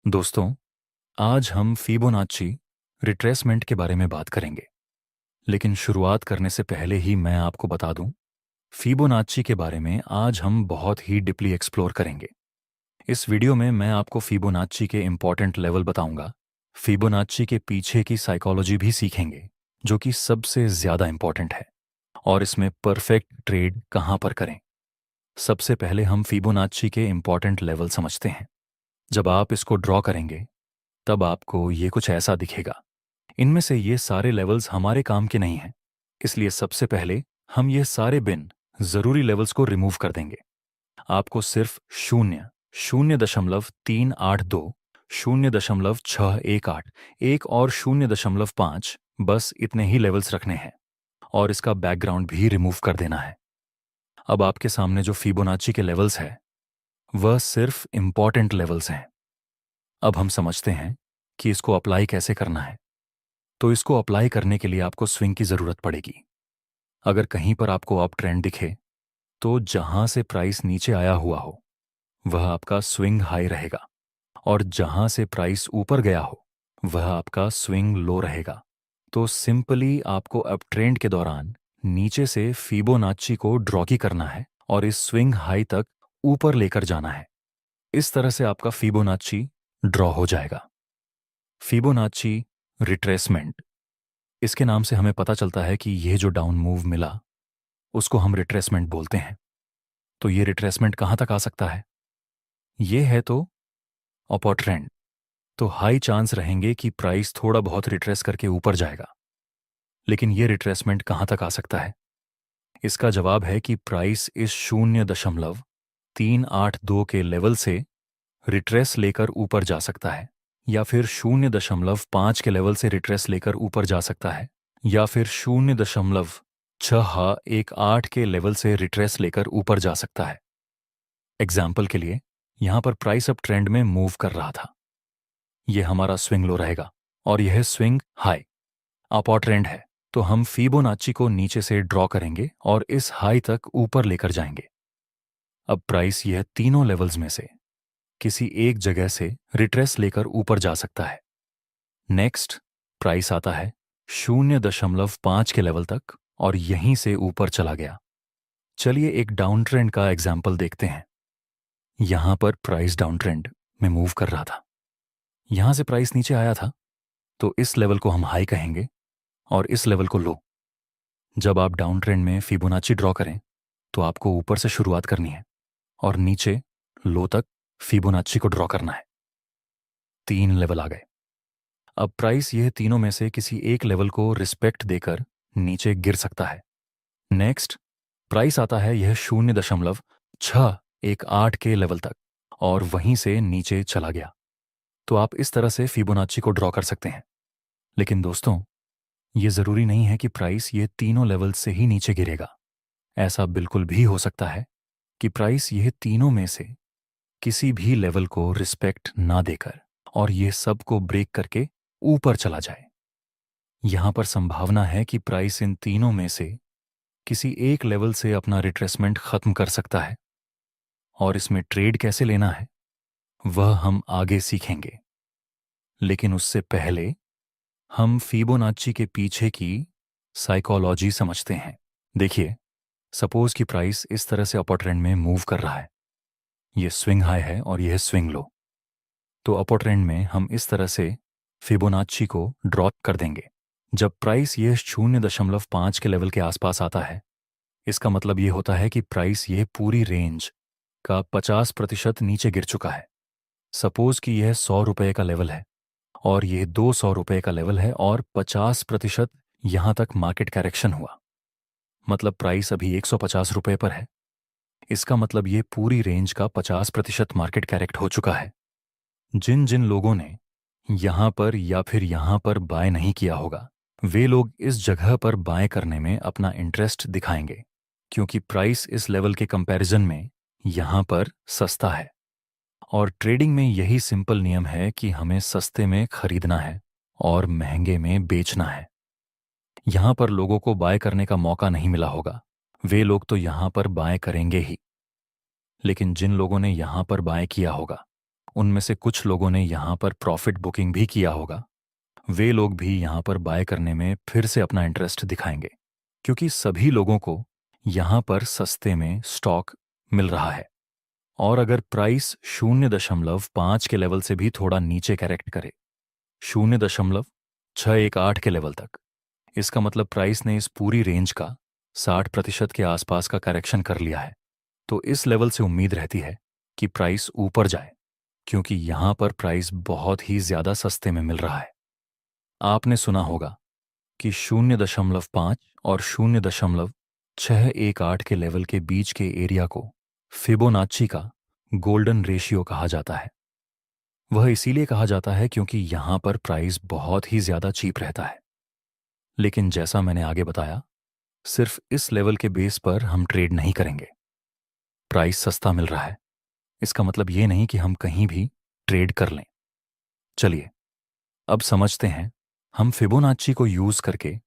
दोस्तों, आज हम फिबोनाची रिट्रेसमेंट के बारे में बात करेंगे। लेकिन शुरुआत करने से पहले ही मैं आपको बता दूं, फिबोनाची के बारे में आज हम बहुत ही डीपली एक्सप्लोर करेंगे। इस वीडियो में मैं आपको फिबोनाची के इंपॉर्टेंट लेवल बताऊंगा। फिबोनाची के पीछे की साइकोलॉजी भी सीखेंगे, जो कि सबसे ज़्यादा इंपॉर्टेंट है। और इसमें परफेक्ट ट्रेड कहाँ पर करें। सबसे पहले हम फिबोनाची के इंपॉर्टेंट लेवल समझते हैं। जब आप इसको ड्रॉ करेंगे तब आपको ये कुछ ऐसा दिखेगा। इनमें से ये सारे लेवल्स हमारे काम के नहीं हैं, इसलिए सबसे पहले हम ये सारे बिन जरूरी लेवल्स को रिमूव कर देंगे। आपको सिर्फ 0.382, 0.618, 1 और 0.5, बस इतने ही लेवल्स रखने हैं और इसका बैकग्राउंड भी रिमूव कर देना है। अब आपके सामने जो फिबोनाची के लेवल्स है वह सिर्फ इंपॉर्टेंट लेवल्स हैं। अब हम समझते हैं कि इसको अप्लाई कैसे करना है। तो इसको अप्लाई करने के लिए आपको स्विंग की जरूरत पड़ेगी। अगर कहीं पर आपको अप ट्रेंड दिखे तो जहां से प्राइस नीचे आया हुआ हो वह आपका स्विंग हाई रहेगा, और जहां से प्राइस ऊपर गया हो वह आपका स्विंग लो रहेगा। तो सिंपली आपको अप ट्रेंड के दौरान नीचे से फिबोनाची को ड्रॉ की करना है और इस स्विंग हाई तक ऊपर लेकर जाना है। इस तरह से आपका फिबोनाची ड्रॉ हो जाएगा। फिबोनाची रिट्रेसमेंट, इसके नाम से हमें पता चलता है कि यह जो डाउन मूव मिला उसको हम रिट्रेसमेंट बोलते हैं। तो ये रिट्रेसमेंट कहां तक आ सकता है? ये है तो अपर ट्रेंड, तो हाई चांस रहेंगे कि प्राइस थोड़ा बहुत रिट्रेस करके ऊपर जाएगा। लेकिन ये रिट्रेसमेंट कहां तक आ सकता है? इसका जवाब है कि प्राइस इस 0.382 के लेवल से रिट्रेस लेकर ऊपर जा सकता है, या फिर 0.5 के लेवल से रिट्रेस लेकर ऊपर जा सकता है, या फिर 0.618 के लेवल से रिट्रेस लेकर ऊपर जा सकता है। एग्जाम्पल के लिए, यहां पर प्राइस अप ट्रेंड में मूव कर रहा था। यह हमारा स्विंग लो रहेगा और यह स्विंग हाई। अपर ट्रेंड है तो हम फिबोनाची को नीचे से ड्रॉ करेंगे और इस हाई तक ऊपर लेकर जाएंगे। अब प्राइस यह तीनों लेवल्स में से किसी एक जगह से रिट्रेस लेकर ऊपर जा सकता है। नेक्स्ट प्राइस आता है 0.5 के लेवल तक और यहीं से ऊपर चला गया। चलिए एक डाउन ट्रेंड का एग्जाम्पल देखते हैं। यहां पर प्राइस डाउन ट्रेंड में मूव कर रहा था। यहां से प्राइस नीचे आया था, तो इस लेवल को हम हाई कहेंगे और इस लेवल को लो। जब आप डाउन ट्रेंड में फिबोनाची ड्रॉ करें तो आपको ऊपर से शुरुआत करनी है और नीचे लो तक फिबोनाची को ड्रॉ करना है। 3 लेवल आ गए। अब प्राइस यह तीनों में से किसी एक लेवल को रिस्पेक्ट देकर नीचे गिर सकता है। नेक्स्ट प्राइस आता है यह 0.618 के लेवल तक और वहीं से नीचे चला गया। तो आप इस तरह से फिबोनाची को ड्रॉ कर सकते हैं। लेकिन दोस्तों, यह जरूरी नहीं है कि प्राइस ये तीनों लेवल से ही नीचे गिरेगा। ऐसा बिल्कुल भी हो सकता है कि प्राइस यह तीनों में से किसी भी लेवल को रिस्पेक्ट ना देकर और ये सब को ब्रेक करके ऊपर चला जाए। यहां पर संभावना है कि प्राइस इन तीनों में से किसी एक लेवल से अपना रिट्रेसमेंट खत्म कर सकता है, और इसमें ट्रेड कैसे लेना है वह हम आगे सीखेंगे। लेकिन उससे पहले हम फिबोनाची के पीछे की साइकोलॉजी समझते हैं। देखिए, सपोज कि प्राइस इस तरह से अपर ट्रेंड में मूव कर रहा है। यह स्विंग हाई है और यह स्विंग लो। तो अपर ट्रेंड में हम इस तरह से फिबोनाची को ड्रॉ कर देंगे। जब प्राइस यह 0.5 के लेवल के आसपास आता है, इसका मतलब यह होता है कि प्राइस यह पूरी रेंज का 50% नीचे गिर चुका है। सपोज कि यह 100 रुपए का लेवल है और यह 200 रुपए का लेवल है और 50% यहां तक मार्केट करेक्शन हुआ। मतलब प्राइस अभी 150 रुपए पर है। इसका मतलब यह पूरी रेंज का 50% मार्केट करेक्ट हो चुका है। जिन जिन लोगों ने यहां पर या फिर यहां पर बाय नहीं किया होगा, वे लोग इस जगह पर बाय करने में अपना इंटरेस्ट दिखाएंगे, क्योंकि प्राइस इस लेवल के कंपैरिजन में यहां पर सस्ता है। और ट्रेडिंग में यही सिंपल नियम है कि हमें सस्ते में खरीदना है और महंगे में बेचना है। यहां पर लोगों को बाय करने का मौका नहीं मिला होगा, वे लोग तो यहां पर बाय करेंगे ही। लेकिन जिन लोगों ने यहां पर बाय किया होगा उनमें से कुछ लोगों ने यहाँ पर प्रॉफिट बुकिंग भी किया होगा। वे लोग भी यहाँ पर बाय करने में फिर से अपना इंटरेस्ट दिखाएंगे, क्योंकि सभी लोगों को यहाँ पर सस्ते में स्टॉक मिल रहा है। और अगर प्राइस 0.5 के लेवल से भी थोड़ा नीचे करेक्ट करे, 0.618 के लेवल तक, इसका मतलब प्राइस ने इस पूरी रेंज का 60% के आसपास का करेक्शन कर लिया है। तो इस लेवल से उम्मीद रहती है कि प्राइस ऊपर जाए, क्योंकि यहां पर प्राइस बहुत ही ज्यादा सस्ते में मिल रहा है। आपने सुना होगा कि 0.5 और 0.618 के लेवल के बीच के एरिया को फिबोनाची का गोल्डन रेशियो कहा जाता है। वह इसीलिए कहा जाता है क्योंकि यहां पर प्राइस बहुत ही ज्यादा चीप रहता है। लेकिन जैसा मैंने आगे बताया, सिर्फ इस लेवल के बेस पर हम ट्रेड नहीं करेंगे। प्राइस सस्ता मिल रहा है, इसका मतलब ये नहीं कि हम कहीं भी ट्रेड कर लें। चलिए अब समझते हैं हम फिबोनाची को यूज करके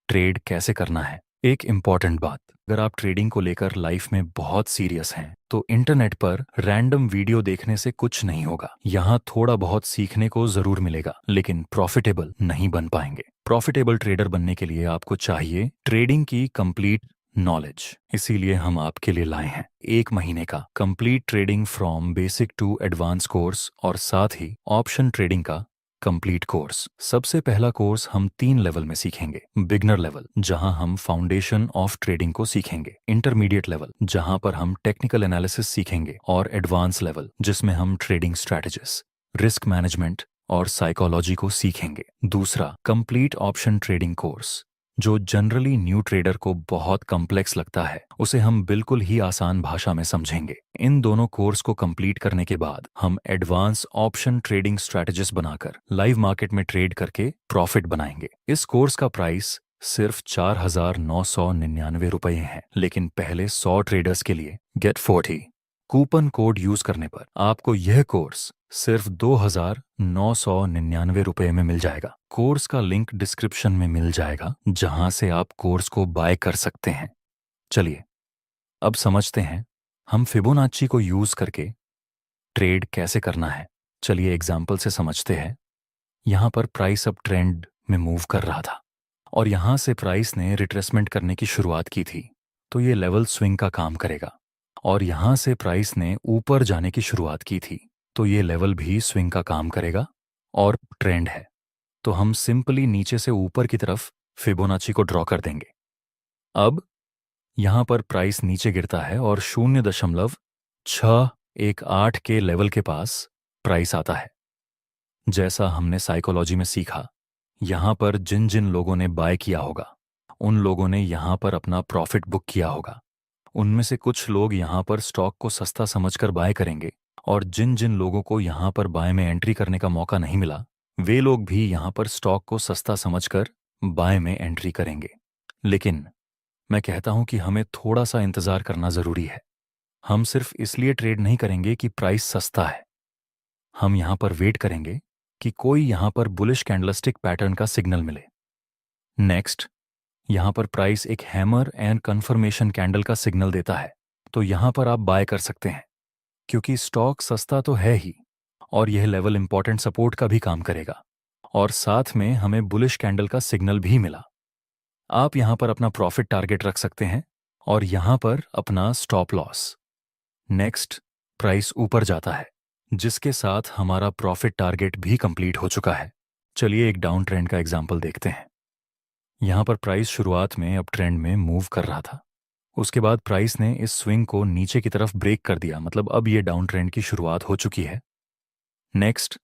ट्रेड कैसे करना है। एक इंपॉर्टेंट बात, अगर आप ट्रेडिंग को लेकर लाइफ में बहुत सीरियस हैं तो इंटरनेट पर रैंडम वीडियो देखने से कुछ नहीं होगा। यहाँ थोड़ा बहुत सीखने को जरूर मिलेगा, लेकिन प्रॉफिटेबल नहीं बन पाएंगे। प्रॉफिटेबल ट्रेडर बनने के लिए आपको चाहिए ट्रेडिंग की कंप्लीट नॉलेज। इसीलिए हम आपके लिए लाए हैं 1 महीने का complete trading from basic to advance course और साथ ही ऑप्शन ट्रेडिंग का कंप्लीट कोर्स। सबसे पहला कोर्स हम 3 लेवल में सीखेंगे। बिगनर लेवल, जहां हम फाउंडेशन ऑफ ट्रेडिंग को सीखेंगे। इंटरमीडिएट लेवल, जहां पर हम टेक्निकल एनालिसिस सीखेंगे। और एडवांस लेवल, जिसमें हम ट्रेडिंग स्ट्रैटेजीज, रिस्क मैनेजमेंट और साइकोलॉजी को सीखेंगे। दूसरा कंप्लीट ऑप्शन ट्रेडिंग कोर्स, जो जनरली न्यू ट्रेडर को बहुत कॉम्प्लेक्स लगता है, उसे हम बिल्कुल ही आसान भाषा में समझेंगे। इन दोनों कोर्स को कंप्लीट करने के बाद हम एडवांस ऑप्शन ट्रेडिंग स्ट्रैटेजिस्ट बनाकर लाइव मार्केट में ट्रेड करके प्रॉफिट बनाएंगे। इस कोर्स का प्राइस सिर्फ 4,999 रुपये है, लेकिन पहले 100 ट्रेडर्स के लिए गेट 40 कूपन कोड यूज करने पर आपको यह कोर्स सिर्फ 2,999 रुपये में मिल जाएगा। कोर्स का लिंक डिस्क्रिप्शन में मिल जाएगा, जहां से आप कोर्स को बाय कर सकते हैं। चलिए अब समझते हैं हम फिबोनाची को यूज करके ट्रेड कैसे करना है। चलिए एग्जाम्पल से समझते हैं। यहां पर प्राइस अब ट्रेंड में मूव कर रहा था और यहां से प्राइस ने रिट्रेसमेंट करने की शुरुआत की थी, तो ये लेवल स्विंग का काम करेगा। और यहां से प्राइस ने ऊपर जाने की शुरुआत की थी, तो ये लेवल भी स्विंग का काम करेगा और ट्रेंड है, तो हम सिंपली नीचे से ऊपर की तरफ फिबोनाची को ड्रॉ कर देंगे। अब यहां पर प्राइस नीचे गिरता है और 0.618 के लेवल के पास प्राइस आता है। जैसा हमने साइकोलॉजी में सीखा, यहां पर जिन जिन लोगों ने बाय किया होगा, उन लोगों ने यहां पर अपना प्रॉफिट बुक किया होगा। उनमें से कुछ लोग यहां पर स्टॉक को सस्ता समझकर बाय करेंगे, और जिन जिन लोगों को यहां पर बाय में एंट्री करने का मौका नहीं मिला, वे लोग भी यहां पर स्टॉक को सस्ता समझकर बाय में एंट्री करेंगे। लेकिन मैं कहता हूं कि हमें थोड़ा सा इंतजार करना जरूरी है। हम सिर्फ इसलिए ट्रेड नहीं करेंगे कि प्राइस सस्ता है। हम यहां पर वेट करेंगे कि कोई यहां पर बुलिश कैंडलस्टिक पैटर्न का सिग्नल मिले। नेक्स्ट, यहां पर प्राइस एक हैमर एंड कंफर्मेशन कैंडल का सिग्नल देता है, तो यहां पर आप बाय कर सकते हैं, क्योंकि स्टॉक सस्ता तो है ही और यह लेवल इंपॉर्टेंट सपोर्ट का भी काम करेगा। और साथ में हमें बुलिश कैंडल का सिग्नल भी मिला। आप यहां पर अपना प्रॉफिट टारगेट रख सकते हैं और यहां पर अपना स्टॉप लॉस। नेक्स्ट, प्राइस ऊपर जाता है, जिसके साथ हमारा प्रॉफिट टारगेट भी कंप्लीट हो चुका है। चलिए एक डाउन ट्रेंड का एग्जाम्पल देखते हैं। यहां पर प्राइस शुरुआत में अप ट्रेंड में मूव कर रहा था, उसके बाद प्राइस ने इस स्विंग को नीचे की तरफ ब्रेक कर दिया, मतलब अब ये डाउन ट्रेंड की शुरुआत हो चुकी है। नेक्स्ट,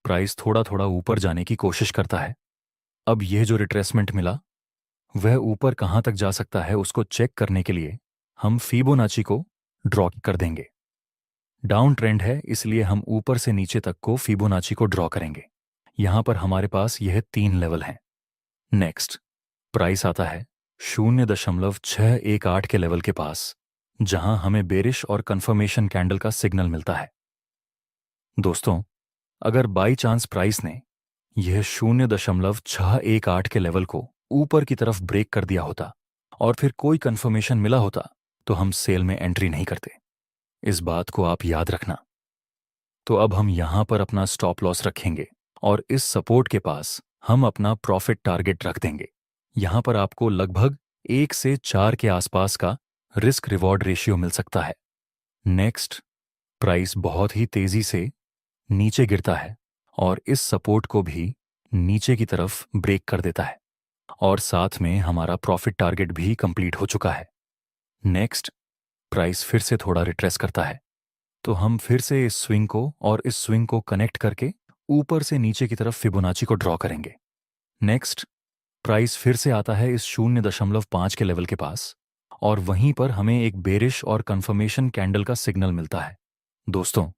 प्राइस थोड़ा थोड़ा ऊपर जाने की कोशिश करता है। अब यह जो रिट्रेसमेंट मिला, वह ऊपर कहां तक जा सकता है उसको चेक करने के लिए हम फिबोनाची को ड्रॉ कर देंगे। डाउन ट्रेंड है, इसलिए हम ऊपर से नीचे तक को फिबोनाची को ड्रॉ करेंगे। यहां पर हमारे पास यह 3 लेवल हैं। नेक्स्ट, प्राइस आता है 0.618 के लेवल के पास, जहां हमें बेरिश और कंफर्मेशन कैंडल का सिग्नल मिलता है। दोस्तों, अगर बाई चांस प्राइस ने यह 0.618 के लेवल को ऊपर की तरफ ब्रेक कर दिया होता और फिर कोई कंफर्मेशन मिला होता, तो हम सेल में एंट्री नहीं करते। इस बात को आप याद रखना। तो अब हम यहाँ पर अपना स्टॉप लॉस रखेंगे और इस सपोर्ट के पास हम अपना प्रॉफिट टारगेट रख देंगे। यहाँ पर आपको लगभग 1 से 4 के आसपास का रिस्क रिवॉर्ड रेशियो मिल सकता है। नेक्स्ट, प्राइस बहुत ही तेजी से नीचे गिरता है और इस सपोर्ट को भी नीचे की तरफ ब्रेक कर देता है और साथ में हमारा प्रॉफिट टारगेट भी कंप्लीट हो चुका है। नेक्स्ट, प्राइस फिर से थोड़ा रिट्रेस करता है, तो हम फिर से इस स्विंग को और इस स्विंग को कनेक्ट करके ऊपर से नीचे की तरफ फिबोनाची को ड्रॉ करेंगे। नेक्स्ट, प्राइस फिर से आता है इस 0.5 के लेवल के पास और वहीं पर हमें एक बेरिश और कंफर्मेशन कैंडल का सिग्नल मिलता है। दोस्तों,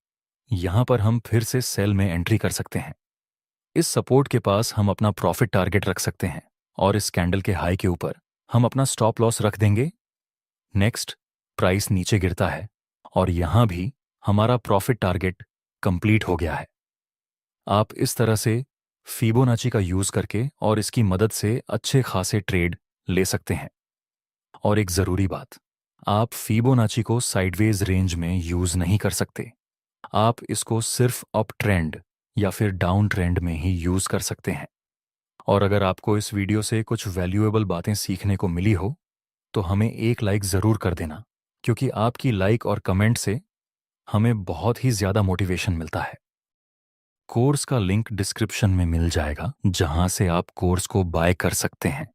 यहां पर हम फिर से सेल में एंट्री कर सकते हैं। इस सपोर्ट के पास हम अपना प्रॉफिट टारगेट रख सकते हैं और इस कैंडल के हाई के ऊपर हम अपना स्टॉप लॉस रख देंगे। नेक्स्ट, प्राइस नीचे गिरता है और यहां भी हमारा प्रॉफिट टारगेट कंप्लीट हो गया है। आप इस तरह से फिबोनाची का यूज करके और इसकी मदद से अच्छे खासे ट्रेड ले सकते हैं। और एक जरूरी बात, आप फिबोनाची को साइडवेज रेंज में यूज नहीं कर सकते। आप इसको सिर्फ अप ट्रेंड या फिर डाउन ट्रेंड में ही यूज कर सकते हैं। और अगर आपको इस वीडियो से कुछ वैल्यूएबल बातें सीखने को मिली हो तो हमें एक लाइक ज़रूर कर देना, क्योंकि आपकी लाइक और कमेंट से हमें बहुत ही ज़्यादा मोटिवेशन मिलता है। कोर्स का लिंक डिस्क्रिप्शन में मिल जाएगा, जहां से आप कोर्स को बाय कर सकते हैं।